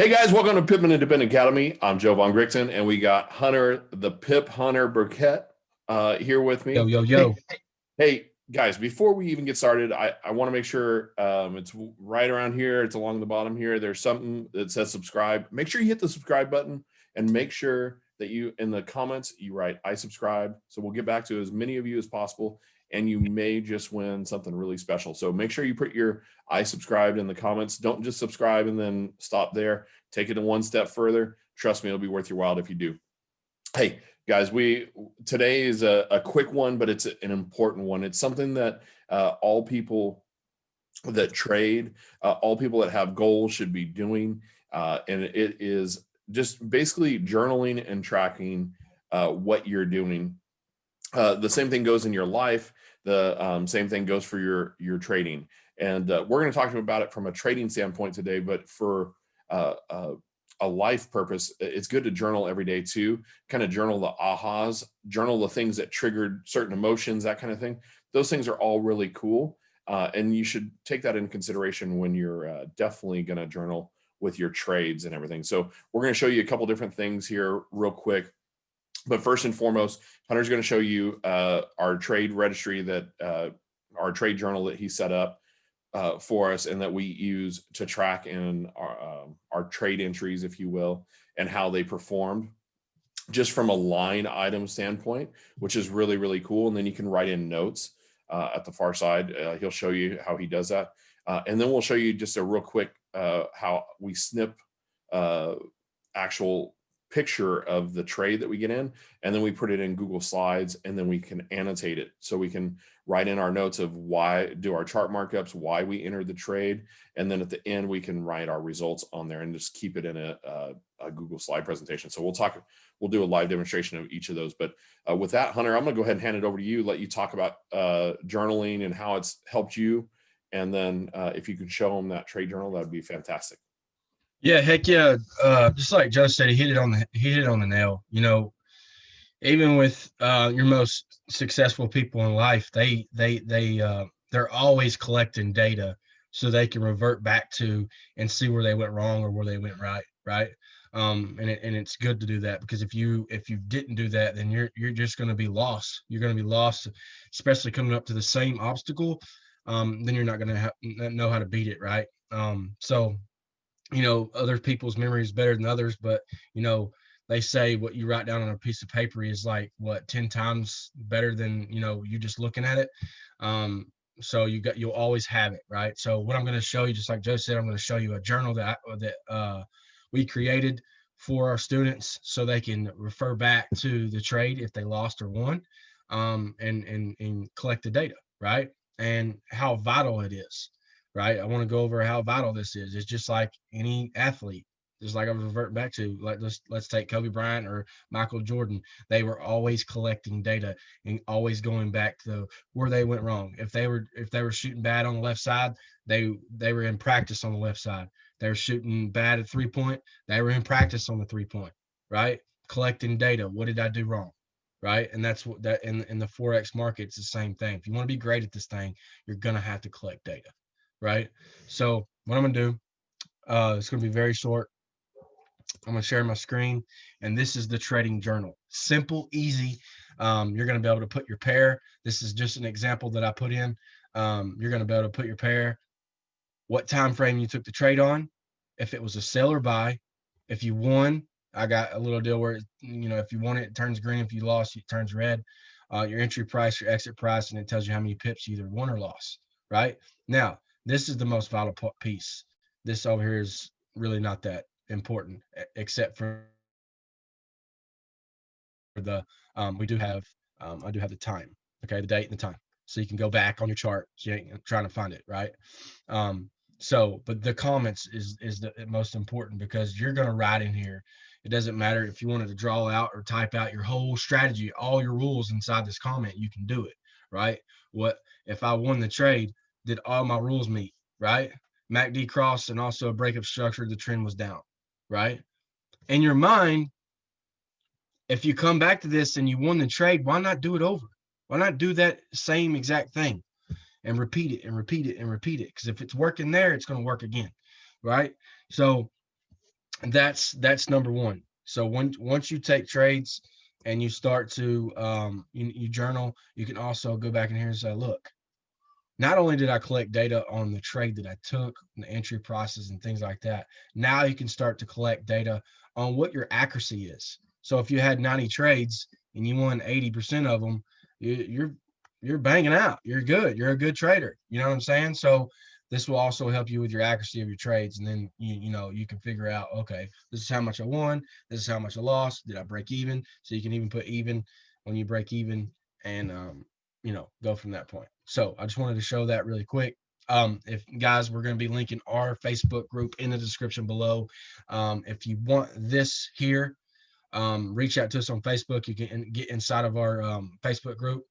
Hey guys, welcome to Pippin and Dippin Academy. I'm Joe Von Grichton, and we got Hunter, the Pip Hunter Burkett, here with Yo, me. yo, Hey, yo. hey, guys, before we even get started, I want to make sure it's right around here. It's along the bottom here. There's something that says subscribe. Make sure you hit the subscribe button and make sure that you, in the comments, you write I subscribe. So we'll get back to as many of you as possible, and you may just win something really special. So make sure you put your I subscribed in the comments. Don't just subscribe and then stop there. Take it one step further. Trust me, it'll be worth your while if you do. Hey guys, today is a quick one, but it's an important one. It's something that all people that trade, all people that have goals should be doing, and it is just basically journaling and tracking what you're doing. The same thing goes in your life. The same thing goes for your trading. And we're going to talk about it from a trading standpoint today, but for a life purpose, it's good to journal every day too. Kind of journal the ahas, journal the things that triggered certain emotions, that kind of thing. Those things are all really cool. And you should take that into consideration when you're definitely going to journal with your trades and everything. So we're going to show you a couple different things here real quick. But first and foremost, Hunter's going to show you our trade registry our trade journal that he set up for us and that we use to track in our trade entries, if you will, and how they performed just from a line item standpoint, which is really, really cool. And then you can write in notes at the far side. He'll show you how he does that. And then we'll show you just a real quick how we snip actual picture of the trade that we get in, and then we put it in Google Slides, and then we can annotate it. So we can write in our notes of why, do our chart markups, why we entered the trade, and then at the end we can write our results on there and just keep it in a Google Slide presentation. So we'll do a live demonstration of each of those. But with that, Hunter, I'm gonna go ahead and hand it over to you, let you talk about journaling and how it's helped you. And then if you could show them that trade journal, that would be fantastic. Yeah, heck yeah. Just like Joe said, he hit it on the nail. Even with your most successful people in life, they're always collecting data so they can revert back to and see where they went wrong or where they went right, right? And it's good to do that, because if you didn't do that, then you're just going to be lost. You're going to be lost, especially coming up to the same obstacle. Then you're not going to know how to beat it, right? So other people's memory is better than others, but they say what you write down on a piece of paper is like 10 times better than you just looking at it. So you'll always have it, right? So what I'm going to show you, just like Joe said, I'm going to show you a journal that we created for our students so they can refer back to the trade if they lost or won, and collect the data, right? And how vital it is. Right. I want to go over how vital this is. It's just like any athlete, just like I was reverting back to, like let's take Kobe Bryant or Michael Jordan. They were always collecting data and always going back to where they went wrong. If they were shooting bad on the left side, they were in practice on the left side. They were shooting bad at 3-point. They were in practice on the 3-point. Right. Collecting data. What did I do wrong? Right. And that's what that in the Forex market, it's the same thing. If you want to be great at this thing, you're going to have to collect data. Right. So what I'm going to do, it's going to be very short. I'm going to share my screen, and this is the trading journal. Simple, easy. You're going to be able to put your pair. This is just an example that I put in. You're going to be able to put your pair, what time frame you took the trade on, if it was a sell or buy, if you won. I got a little deal where, if you won it, it turns green. If you lost, it turns red. Your entry price, your exit price, and it tells you how many pips you either won or lost. Right now, this is the most vital piece. This over here is really not that important, except for the we do have I do have the time, okay, the date and the time, so you can go back on your chart. So you ain't trying to find it, right? But the comments is the most important, because you're going to write in here. It doesn't matter if you wanted to draw out or type out your whole strategy, all your rules inside this comment, you can do it, right? What if I won the trade? Did all my rules meet, right? MACD cross and also a breakup structure, the trend was down, right? In your mind, if you come back to this and you won the trade, why not do it over? Why not do that same exact thing and repeat it and repeat it and repeat it? Because if it's working there, it's going to work again, right? So that's number one. So once you take trades and you start to you journal, you can also go back in here and say, look, not only did I collect data on the trade that I took, the entry process and things like that, now you can start to collect data on what your accuracy is. So if you had 90 trades and you won 80% of them, you're banging out. You're good. You're a good trader. You know what I'm saying? So this will also help you with your accuracy of your trades. And then you can figure out, okay, this is how much I won, this is how much I lost. Did I break even? So you can even put even when you break even, and go from that point. So I just wanted to show that really quick. If guys, we're going to be linking our Facebook group in the description below. If you want this here, reach out to us on Facebook. You can get inside of our Facebook group.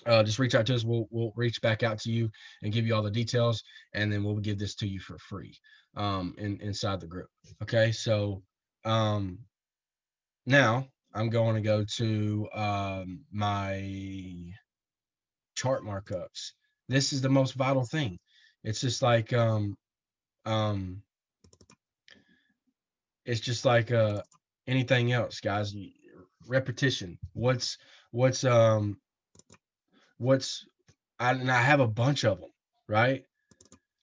Just reach out to us. We'll reach back out to you and give you all the details, and then we'll give this to you for free inside the group. Okay, so now I'm going to go to my chart markups. This is the most vital thing. It's just like it's just like anything else, guys. Repetition. What's I have a bunch of them, right?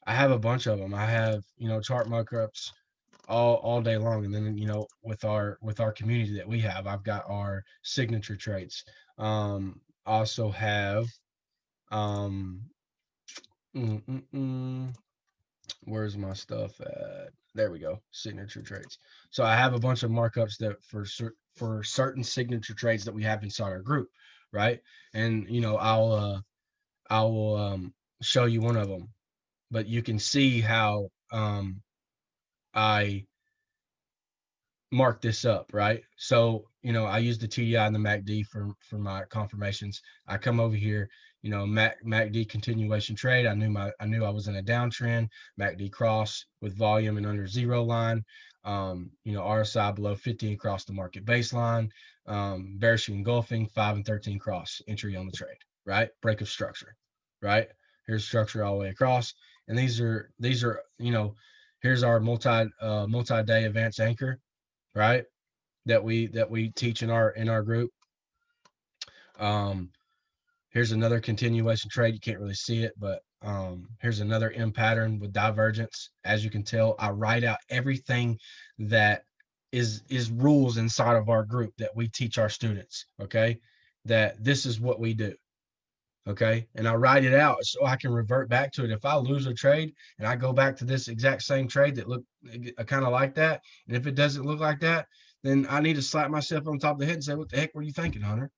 I have a bunch of them. I have chart markups all day long, and then with our community that we have, I've got our signature trades. Also have um where's my stuff at? There we go, signature trades. So I have a bunch of markups that for certain signature trades that we have inside our group, right? And I will show you one of them, but you can see how I mark this up, right? So I use the TDI and the MACD for my confirmations. I come over here, MACD continuation trade. I knew I was in a downtrend. MACD cross with volume and under zero line. RSI below 50 across the market baseline. Bearish engulfing 5 and 13 cross entry on the trade, right? Break of structure, right? Here's structure all the way across, and these are here's our multi-day advanced anchor, right? That we teach in our group. Here's another continuation trade. You can't really see it, but here's another M pattern with divergence. As you can tell, I write out everything that is rules inside of our group that we teach our students. Okay, that this is what we do. Okay, and I write it out so I can revert back to it. If I lose a trade and I go back to this exact same trade that looked kind of like that, and if it doesn't look like that, then I need to slap myself on top of the head and say, "What the heck were you thinking, Hunter?"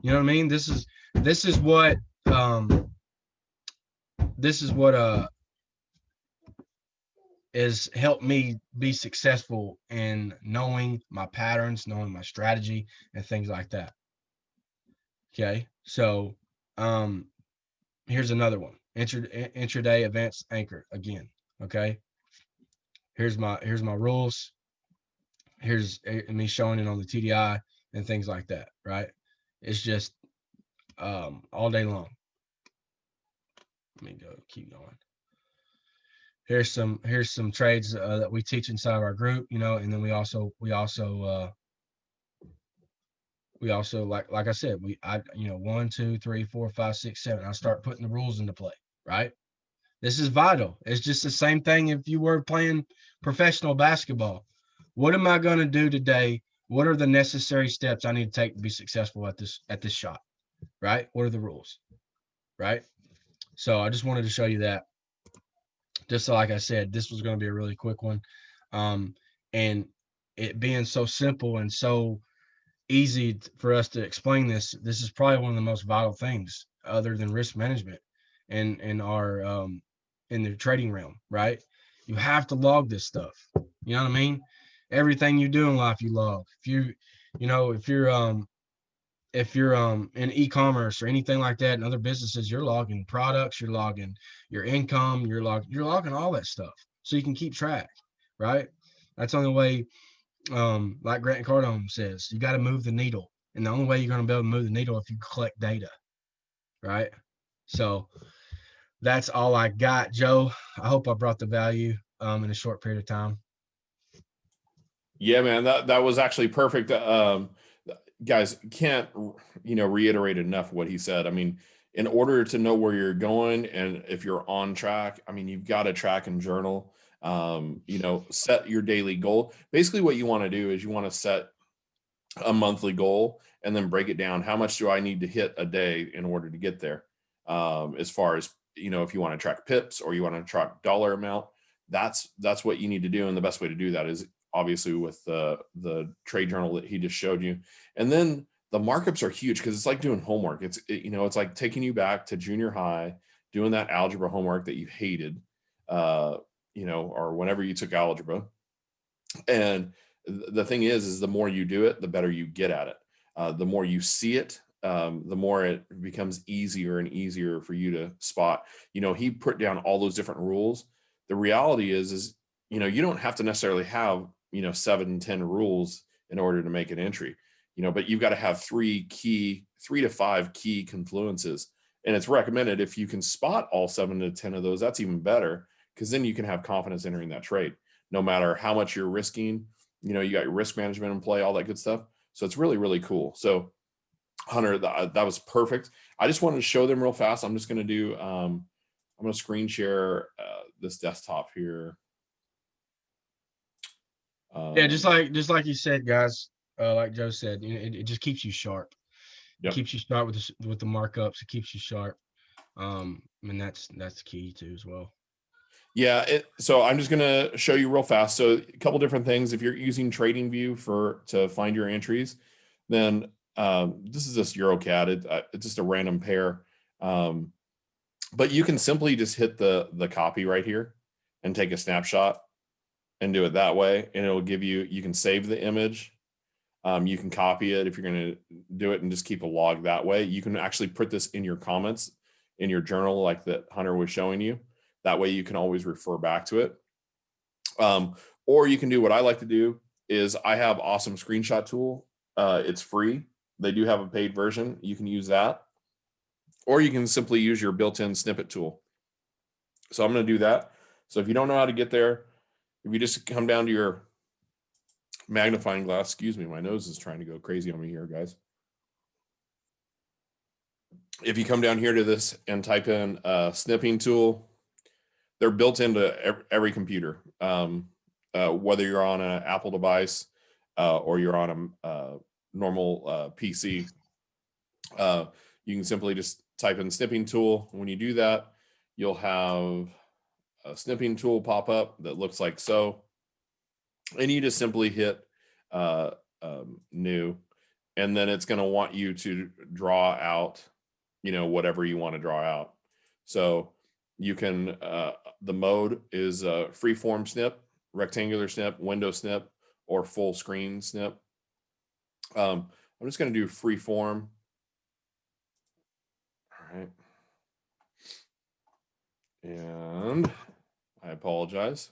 You know what I mean? This is what has helped me be successful in knowing my patterns, knowing my strategy, and things like that. Okay, so here's another one. Intraday advanced anchor again. Okay, here's my rules. Here's me showing it on the TDI and things like that. Right? It's just all day long. Let me keep going. Here's some trades that we teach inside of our group, and then we also like I said, I 1, 2, 3, 4, 5, 6, 7. I start putting the rules into play, right? This is vital. It's just the same thing if you were playing professional basketball. What am I going to do today? What are the necessary steps I need to take to be successful at this shot, right? What are the rules, right? So I just wanted to show you that. Just like I said, this was going to be a really quick one. And it being so simple and so easy for us to explain this is probably one of the most vital things other than risk management and in our in the trading realm, right? You have to log this stuff. You know what I mean? Everything you do in life, you log. If you're in e-commerce or anything like that and other businesses, you're logging products, you're logging your income, you're logging all that stuff so you can keep track, right? That's the only way. Like Grant Cardone says, you got to move the needle, and the only way you're going to be able to move the needle if you collect data, right? So that's all I got, Joe. I hope I brought the value in a short period of time. Yeah, man, that was actually perfect. Guys, can't reiterate enough what he said. I mean, in order to know where you're going and if you're on track, I mean, you've got to track and journal. Set your daily goal. Basically, what you want to do is you want to set a monthly goal and then break it down. How much do I need to hit a day in order to get there? As far as if you want to track pips or you want to track dollar amount, that's what you need to do. And the best way to do that is obviously with the trade journal that he just showed you. And then the markups are huge because it's like doing homework. It's like taking you back to junior high, doing that algebra homework that you hated, or whenever you took algebra. And the thing is the more you do it, the better you get at it. The more you see it, the more it becomes easier and easier for you to spot. He put down all those different rules. The reality is you don't have to necessarily have 7-10 rules in order to make an entry. But you've got to have 3 to 5 key confluences. And it's recommended if you can spot all 7 to 10 of those, that's even better, because then you can have confidence entering that trade, no matter how much you're risking. You got your risk management in play, all that good stuff. So it's really, really cool. So Hunter, that was perfect. I just wanted to show them real fast. I'm just going to do, I'm going to screen share this desktop here. Yeah, just like you said, guys, like Joe said, it just keeps you sharp. It Yep. keeps you sharp with the markups. It keeps you sharp. And that's key too as well. Yeah. So I'm just going to show you real fast. So a couple different things. If you're using TradingView to find your entries, then this is just EuroCAD. It's just a random pair. But you can simply just hit the copy right here and take a snapshot and do it that way. And it'll give you can save the image. You can copy it if you're going to do it and just keep a log that way. You can actually put this in your comments in your journal like that Hunter was showing you. That way you can always refer back to it. Or you can do what I like to do is I have awesome screenshot tool. It's free. They do have a paid version. You can use that. Or you can simply use your built-in snippet tool. So I'm going to do that. So if you don't know how to get there, if you just come down to your magnifying glass, excuse me, my nose is trying to go crazy on me here, guys. If you come down here to this and type in snipping tool, they're built into every computer, whether you're on an Apple device or you're on a normal PC. You can simply just type in snipping tool. When you do that, you'll have a snipping tool pop up that looks like so. And you just simply hit new, and then it's going to want you to draw out, whatever you want to draw out. So you can, the mode is freeform snip, rectangular snip, window snip, or full screen snip. I'm just going to do freeform. All right. And I apologize.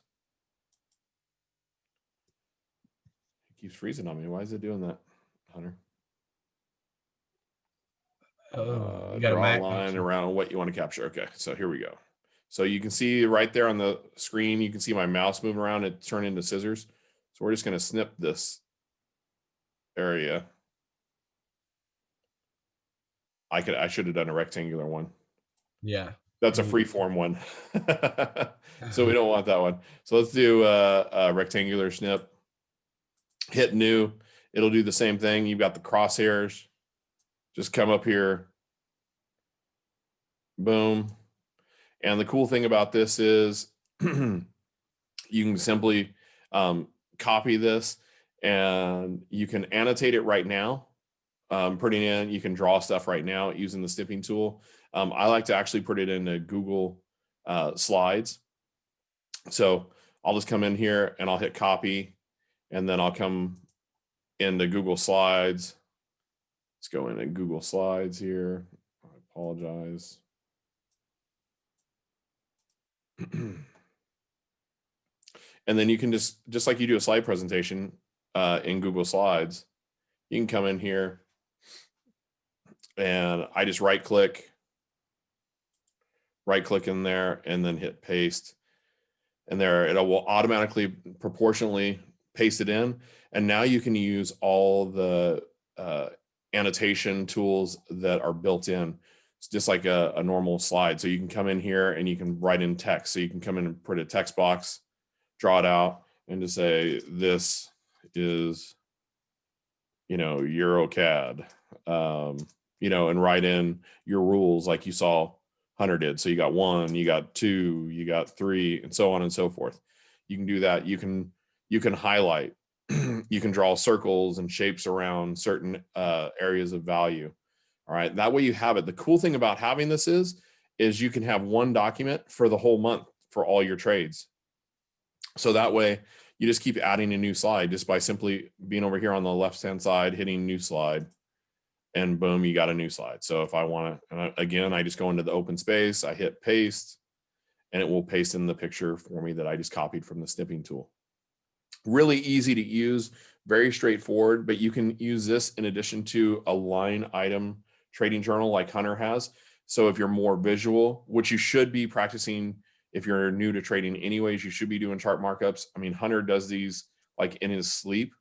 It keeps freezing on me. Why is it doing that, Hunter? Oh, you got Draw a Mac, line around what you want to capture. Okay, so here we go. So you can see right there on the screen, you can see my mouse moving around. It turned into scissors. So we're just going to snip this area. I should have done a rectangular one. Yeah. That's a free form one. So we don't want that one. So let's do a rectangular snip. Hit new. It'll do the same thing. You've got the crosshairs. Just come up here. Boom. And the cool thing about this is you can simply copy this and you can annotate it right now. Putting in, you can draw stuff right now using the snipping tool. I like to actually put it into Google Slides. So I'll just come in here and I'll hit copy, and then I'll come into Google Slides. Let's go into Google Slides here. I apologize. And then you can just like you do a slide presentation in Google Slides, you can come in here and I just right click in there and then hit paste. And there it will automatically proportionally paste it in, and now you can use all the annotation tools that are built in. It's just like a normal slide. So you can come in here and you can write in text. So you can come in and put a text box, draw it out, and just say, this is, EuroCAD, and write in your rules like you saw Hunter did. So you got 1, you got 2, you got 3, and so on and so forth. You can do that. You can highlight, you can draw circles and shapes around certain areas of value. All right. That way you have it. The cool thing about having this is you can have one document for the whole month for all your trades. So that way you just keep adding a new slide just by simply being over here on the left-hand side, hitting new slide, and boom, you got a new slide. So if I want to, and again, I just go into the open space, I hit paste, and it will paste in the picture for me that I just copied from the snipping tool. Really easy to use, very straightforward, but you can use this in addition to a line item trading journal like Hunter has. So if you're more visual, which you should be practicing if you're new to trading anyways, you should be doing chart markups. I mean, Hunter does these like in his sleep.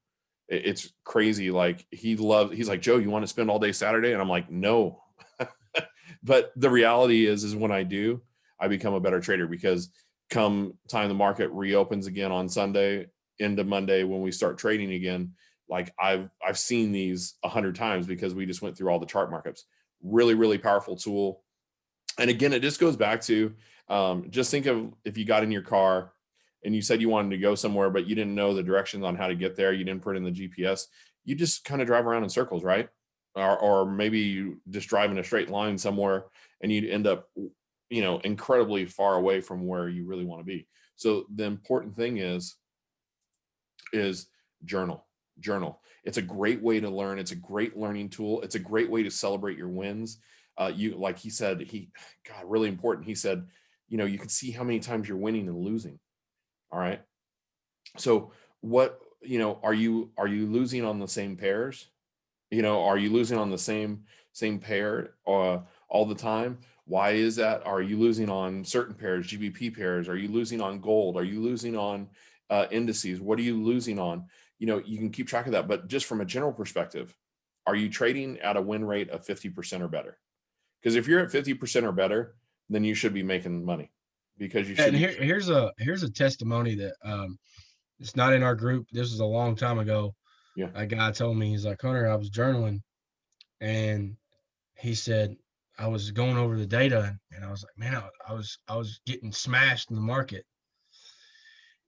It's crazy. Like he's like, Joe, you want to spend all day Saturday? And I'm like, no. But the reality is when I do, I become a better trader, because come time the market reopens again on Sunday into Monday, when we start trading again, like I've seen these 100 times because we just went through all the chart markups. Really, really powerful tool. And again, it just goes back to just think of if you got in your car and you said you wanted to go somewhere, but you didn't know the directions on how to get there. You didn't put in the GPS. You just kind of drive around in circles, right? Or maybe you just drive in a straight line somewhere and you'd end up, incredibly far away from where you really want to be. So the important thing is journal. It's a great way to learn. It's a great learning tool. It's a great way to celebrate your wins. Like he said, really important. He said, you can see how many times you're winning and losing. All right. So what, are you losing on the same pairs? Are you losing on the same pair all the time? Why is that? Are you losing on certain pairs, GBP pairs? Are you losing on gold? Are you losing on indices? What are you losing on? You can keep track of that. But just from a general perspective, are you trading at a win rate of 50% or better? Because if you're at 50% or better, then you should be making money, because you should. And here's a testimony that it's not in our group. This was a long time ago. Yeah. A guy told me, he's like, Hunter, I was journaling, and he said, I was going over the data, and I was like, man, I was getting smashed in the market.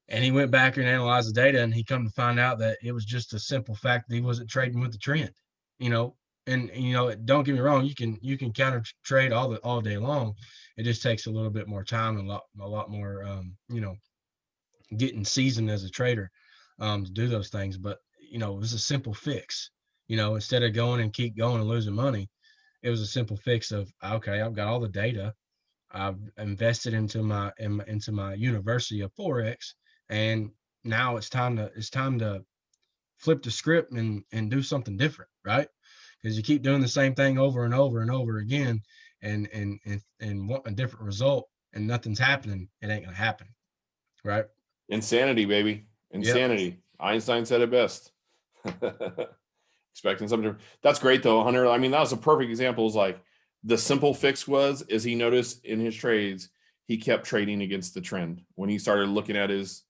And he went back and analyzed the data, and he come to find out that it was just a simple fact that he wasn't trading with the trend, And don't get me wrong, you can counter trade all day long. It just takes a little bit more time and a lot more getting seasoned as a trader to do those things. But it was a simple fix. Instead of going and keep going and losing money, it was a simple fix of, okay, I've got all the data, I've invested into my university of Forex, and now it's time to flip the script and do something different, right? Because you keep doing the same thing over and over and over again, and want a different result, and nothing's happening. It ain't gonna happen, right? Insanity, baby. Insanity. Yep. Einstein said it best. Expecting something different. That's great though, Hunter. I mean, that was a perfect example. Is like the simple fix is he noticed in his trades, he kept trading against the trend. When he started looking at his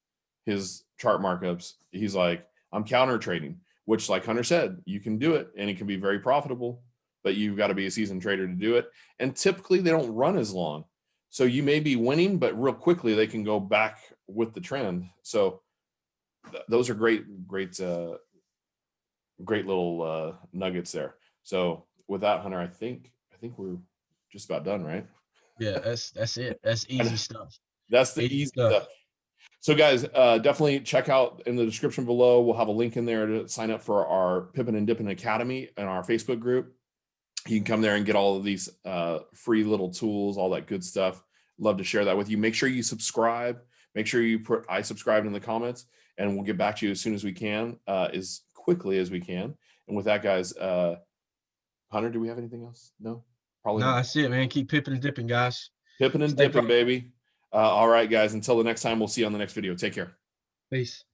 chart markups, he's like, I'm counter trading, which, like Hunter said, you can do it and it can be very profitable, but you've got to be a seasoned trader to do it. And typically they don't run as long. So you may be winning, but real quickly they can go back with the trend. So those are great little nuggets there. So with that, Hunter, I think we're just about done, right? Yeah, that's it. That's easy stuff. That's the easy stuff. So guys, definitely check out in the description below. We'll have a link in there to sign up for our Pippin and Dippin Academy and our Facebook group. You can come there and get all of these free little tools, all that good stuff. Love to share that with you. Make sure you subscribe. Make sure you put I subscribed in the comments, and we'll get back to you as soon as we can, as quickly as we can. And with that, guys, Hunter, do we have anything else? No, probably not. That's it, man. Keep pipping and dipping, guys. Pippin and dipping, baby. All right, guys. Until the next time, we'll see you on the next video. Take care. Peace.